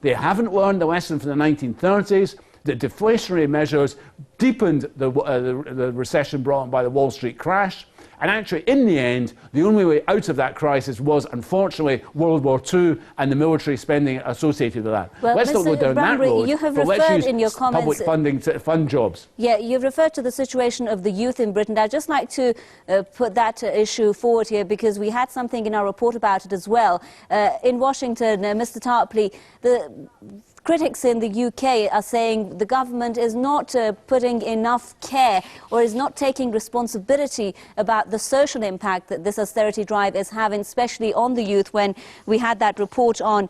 They haven't learned the lesson from the 1930s, that deflationary measures deepened the recession brought on by the Wall Street crash. And actually, in the end, the only way out of that crisis was, unfortunately, World War II and the military spending associated with that. Well, let's not go down that road, you have but let's use in your comments, public funding to fund jobs. Yeah, you've referred to the situation of the youth in Britain. I'd just like to put that issue forward here, because we had something in our report about it as well. In Washington, Mr. Tarpley, the critics in the UK are saying the government is not putting enough care or is not taking responsibility about the social impact that this austerity drive is having, especially on the youth. When we had that report on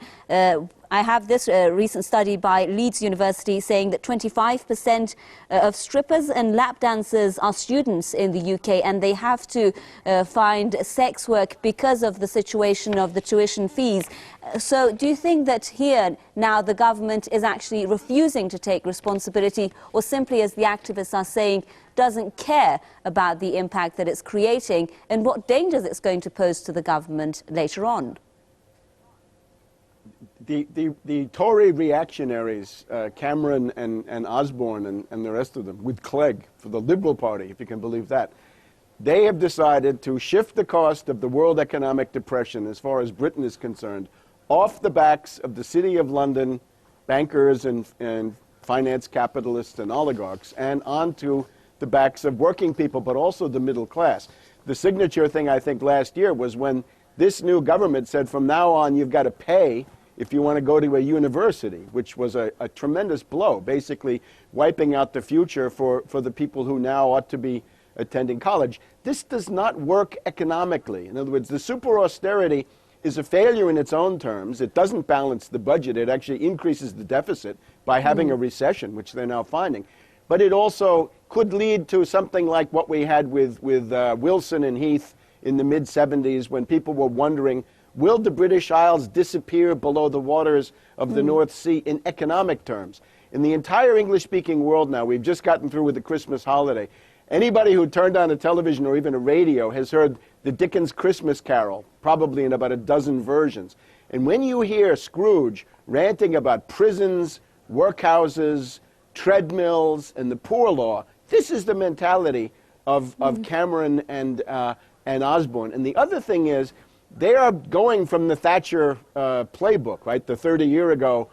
I have this recent study by Leeds University saying that 25% of strippers and lap dancers are students in the UK, and they have to find sex work because of the situation of the tuition fees. So do you think that here now the government is actually refusing to take responsibility, or simply, as the activists are saying, doesn't care about the impact that it's creating and what dangers it's going to pose to the government later on? The Tory reactionaries, Cameron and Osborne and the rest of them, with Clegg for the Liberal Party, if you can believe that, they have decided to shift the cost of the world economic depression, as far as Britain is concerned, off the backs of the City of London bankers and finance capitalists and oligarchs, and onto the backs of working people, but also the middle class. The signature thing, I think, last year was when this new government said, from now on, you've got to pay if you want to go to a university, which was a tremendous blow, basically wiping out the future for the people who now ought to be attending college. This does not work economically. In other words, the super austerity is a failure in its own terms. It doesn't balance the budget. It actually increases the deficit by having a recession, which they're now finding. But it also could lead to something like what we had with Wilson and Heath in the mid-70s, when people were wondering, will the British Isles disappear below the waters of the North Sea in economic terms? In the entire English-speaking world now, we've just gotten through with the Christmas holiday. Anybody who turned on a television or even a radio has heard the Dickens Christmas Carol, probably in about a dozen versions. And when you hear Scrooge ranting about prisons, workhouses, treadmills, and the poor law, this is the mentality of Cameron and Osborne. And the other thing is, they are going from the Thatcher playbook, right, the 30-year-ago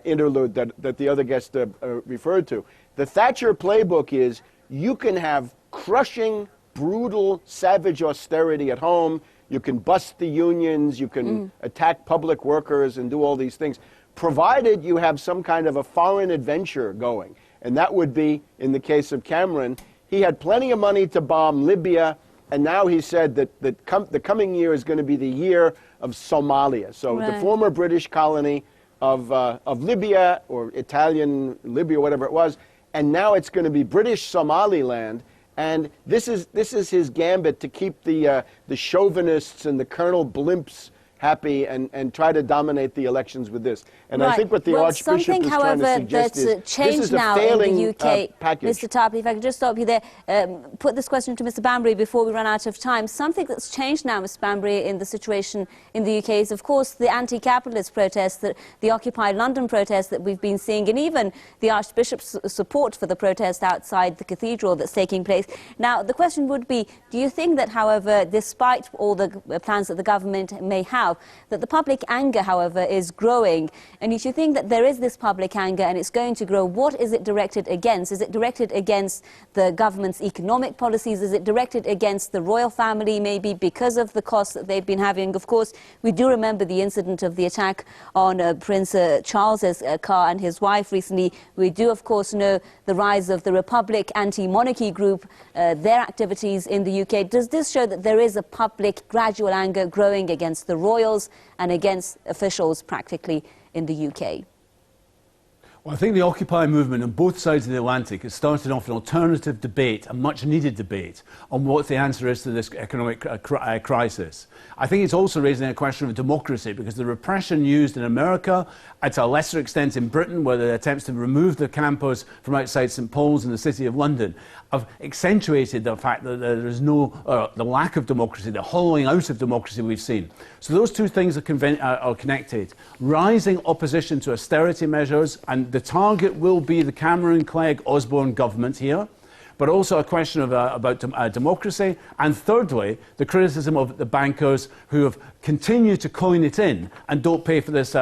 interlude that the other guest referred to. The Thatcher playbook is, you can have crushing, brutal, savage austerity at home, you can bust the unions, you can attack public workers and do all these things, provided you have some kind of a foreign adventure going. And that would be, in the case of Cameron, he had plenty of money to bomb Libya, and now he said that the coming year is going to be the year of Somalia. So the former British colony of Libya, or Italian Libya, whatever it was, and now it's going to be British Somaliland. And this is his gambit to keep the chauvinists and the Colonel Blimps happy and try to dominate the elections with this. And I think what the Archbishop is trying to suggest is this is a failing package. Mr. Tarpley, if I could just stop you there, put this question to Mr. Banbury before we run out of time. Something that's changed now, Mr. Banbury, in the situation in the UK is, of course, the anti-capitalist protests, the Occupy London protests that we've been seeing, and even the Archbishop's support for the protest outside the cathedral that's taking place. Now, the question would be, do you think that, however, despite all the plans that the government may have, that the public anger, however, is growing? And if you think that there is this public anger and it's going to grow, what is it directed against? Is it directed against the government's economic policies? Is it directed against the royal family, maybe because of the costs that they've been having? Of course, we do remember the incident of the attack on Prince Charles's car and his wife recently. We do, of course, know the rise of the Republic anti-monarchy group, their activities in the UK. Does this show that there is a public gradual anger growing against the royals and against officials practically in the UK? Well, I think the Occupy movement on both sides of the Atlantic has started off an alternative debate, a much-needed debate, on what the answer is to this economic crisis. I think it's also raising a question of democracy, because the repression used in America, to a lesser extent in Britain, where the attempts to remove the campers from outside St Paul's in the City of London, have accentuated the fact that there is the lack of democracy, the hollowing out of democracy we've seen. So those two things are connected. Rising opposition to austerity measures, and the target will be the Cameron-Clegg-Osborne government here, but also a question of, about democracy. And thirdly, the criticism of the bankers who have continued to coin it in and don't pay for this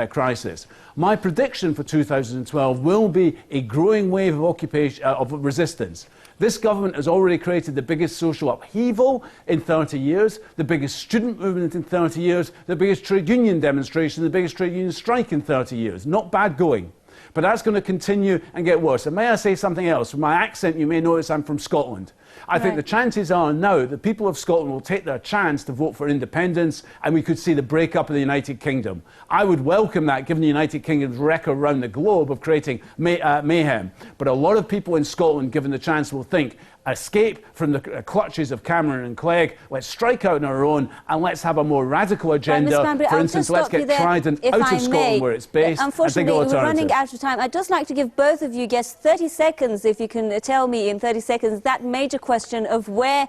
crisis. My prediction for 2012 will be a growing wave of resistance. This government has already created the biggest social upheaval in 30 years, the biggest student movement in 30 years, the biggest trade union demonstration, the biggest trade union strike in 30 years. Not bad going. But that's going to continue and get worse. And may I say something else? From my accent, you may notice I'm from Scotland. I think the chances are now that people of Scotland will take their chance to vote for independence, and we could see the breakup of the United Kingdom. I would welcome that, given the United Kingdom's record around the globe of creating mayhem. But a lot of people in Scotland, given the chance, will think, escape from the clutches of Cameron and Clegg, let's strike out on our own, and let's have a more radical agenda. For instance, let's get Trident out of Scotland where it's based. Unfortunately, we're running out of time. I'd just like to give both of you guests 30 seconds, if you can tell me in 30 seconds that major question of where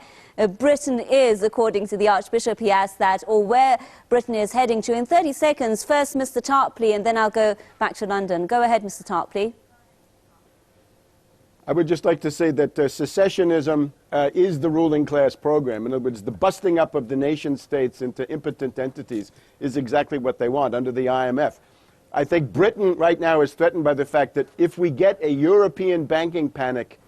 Britain is, according to the Archbishop, he asked that, or where Britain is heading to. In 30 seconds, first Mr. Tarpley, and then I'll go back to London. Go ahead, Mr. Tarpley. I would just like to say that secessionism is the ruling class program. In other words, the busting up of the nation states into impotent entities is exactly what they want under the IMF. I think Britain right now is threatened by the fact that if we get a European banking panic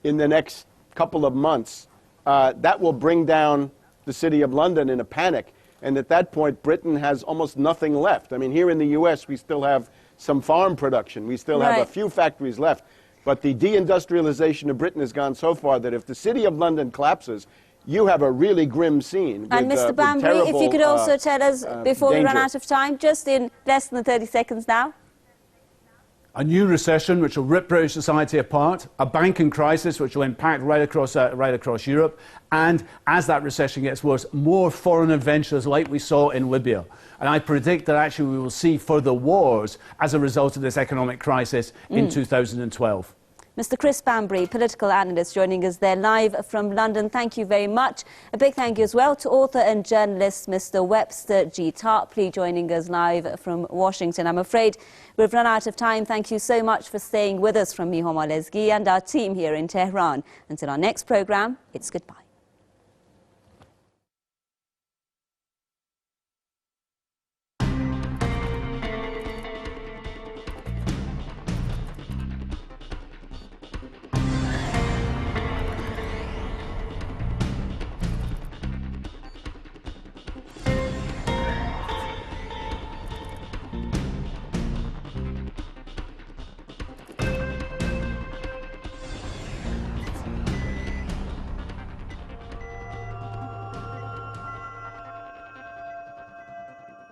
in the next couple of months, that will bring down the City of London in a panic. And at that point, Britain has almost nothing left. I mean, here in the US, we still have some farm production. We still have a few factories left. But the deindustrialization of Britain has gone so far that if the City of London collapses, you have a really grim scene. And Mr. Bambry, if you could also tell us, before we run out of time, just in less than 30 seconds now. A new recession which will rip British society apart, a banking crisis which will impact right across Europe, and as that recession gets worse, more foreign adventures like we saw in Libya. And I predict that actually we will see further wars as a result of this economic crisis in 2012. Mr. Chris Bambry, political analyst, joining us there live from London. Thank you very much. A big thank you as well to author and journalist Mr. Webster Tarpley, joining us live from Washington. I'm afraid we've run out of time. Thank you so much for staying with us from me, Homa Lezgi, and our team here in Tehran. Until our next programme, it's goodbye.